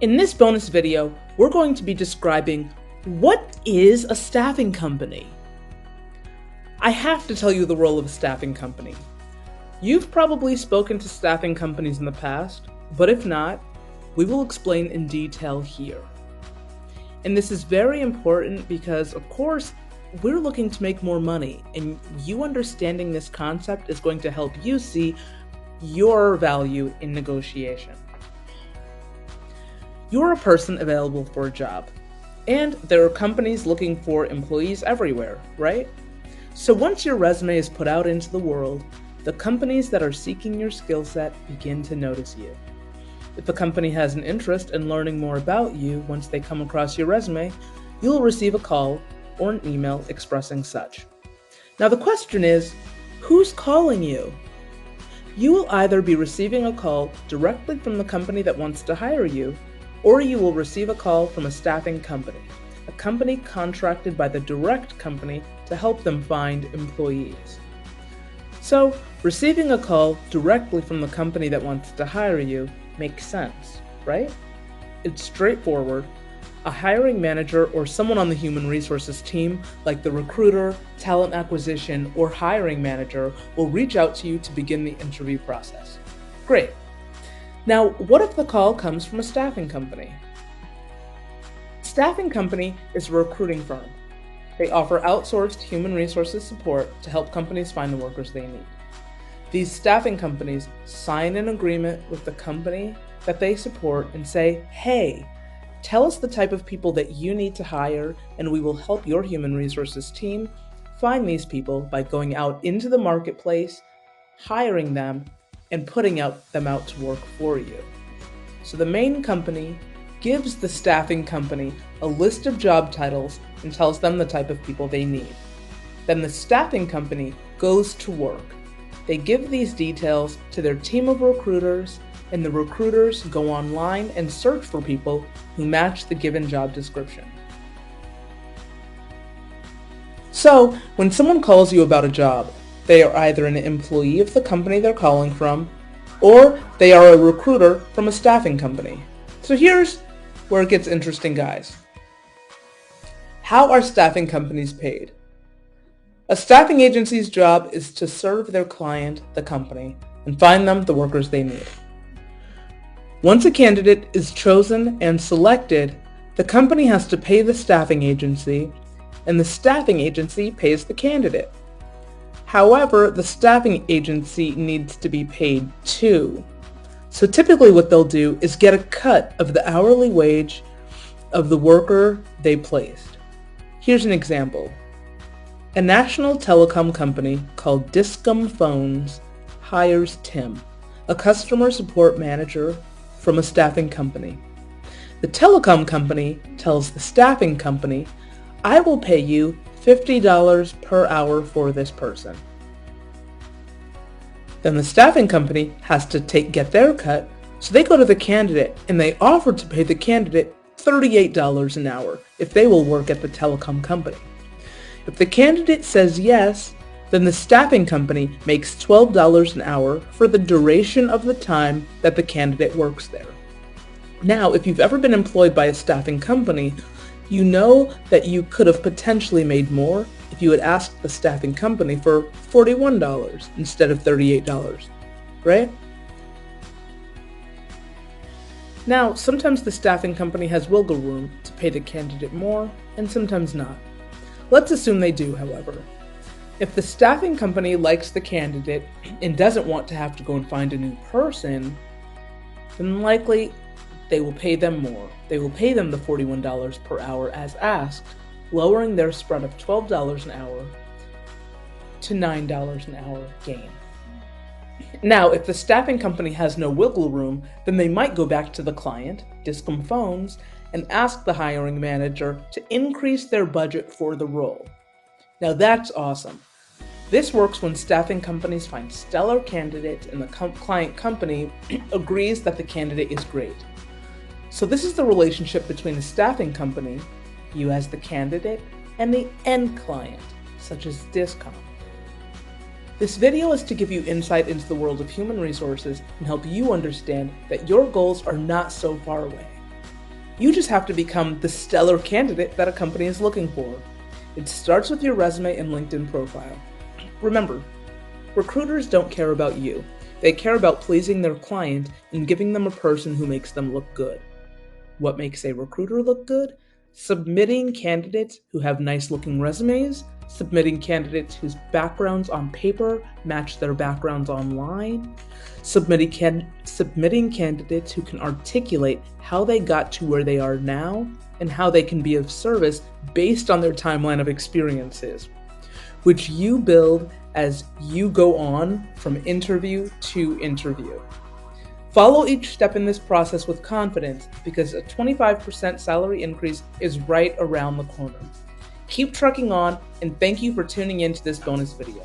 In this bonus video, we're going to be describing what is a staffing company. I have to tell you the role of a staffing company. You've probably spoken to staffing companies in the past, but if not, we will explain in detail here. And this is very important because, of course, we're looking to make more money, and you understanding this concept is going to help you see your value in negotiation. You're a person available for a job, and there are companies looking for employees everywhere, right? So once your resume is put out into the world, the companies that are seeking your skill set begin to notice you. If a company has an interest in learning more about you once they come across your resume, you'll receive a call or an email expressing such. Now the question is, who's calling you? You will either be receiving a call directly from the company that wants to hire you, or you will receive a call from a staffing company, a company contracted by the direct company to help them find employees. So, receiving a call directly from the company that wants to hire you makes sense, right? It's straightforward. A hiring manager or someone on the human resources team, like the recruiter, talent acquisition, or hiring manager, will reach out to you to begin the interview process. Great. Now, what if the call comes from a staffing company? A staffing company is a recruiting firm. They offer outsourced human resources support to help companies find the workers they need. These staffing companies sign an agreement with the company that they support and say, hey, tell us the type of people that you need to hire, and we will help your human resources team find these people by going out into the marketplace, hiring them, and putting them out to work for you. So the main company gives the staffing company a list of job titles and tells them the type of people they need. Then the staffing company goes to work. They give these details to their team of recruiters, and the recruiters go online and search for people who match the given job description. So, when someone calls you about a job, they are either an employee of the company they're calling from, or they are a recruiter from a staffing company. So here's where it gets interesting, guys. How are staffing companies paid? A staffing agency's job is to serve their client, the company, and find them the workers they need. Once a candidate is chosen and selected, the company has to pay the staffing agency, and the staffing agency pays the candidate. However, the staffing agency needs to be paid too. So typically what they'll do is get a cut of the hourly wage of the worker they placed. Here's an example. A national telecom company called Discom Phones hires Tim, a customer support manager from a staffing company. The telecom company tells the staffing company, I will pay you $50 per hour for this person. Then the staffing company has to get their cut, so they go to the candidate and they offer to pay the candidate $38 an hour if they will work at the telecom company. If the candidate says yes, then the staffing company makes $12 an hour for the duration of the time that the candidate works there. Now, if you've ever been employed by a staffing company, you know that you could have potentially made more if you had asked the staffing company for $41 instead of $38, right? Now, sometimes the staffing company has wiggle room to pay the candidate more, and sometimes not. Let's assume they do, however. If the staffing company likes the candidate and doesn't want to have to go and find a new person, then likely they will pay them more. They will pay them the $41 per hour as asked, lowering their spread of $12 an hour to $9 an hour gain. Now, if the staffing company has no wiggle room, then they might go back to the client, Discom Phones, and ask the hiring manager to increase their budget for the role. Now that's awesome. This works when staffing companies find stellar candidates and the client company agrees that the candidate is great. So this is the relationship between the staffing company, you as the candidate, and the end client, such as Discom. This video is to give you insight into the world of human resources and help you understand that your goals are not so far away. You just have to become the stellar candidate that a company is looking for. It starts with your resume and LinkedIn profile. Remember, recruiters don't care about you. They care about pleasing their client and giving them a person who makes them look good. What makes a recruiter look good? Submitting candidates who have nice looking resumes, submitting candidates whose backgrounds on paper match their backgrounds online, submitting candidates who can articulate how they got to where they are now and how they can be of service based on their timeline of experiences, which you build as you go on from interview to interview. Follow each step in this process with confidence because a 25% salary increase is right around the corner. Keep trucking on, and thank you for tuning into this bonus video.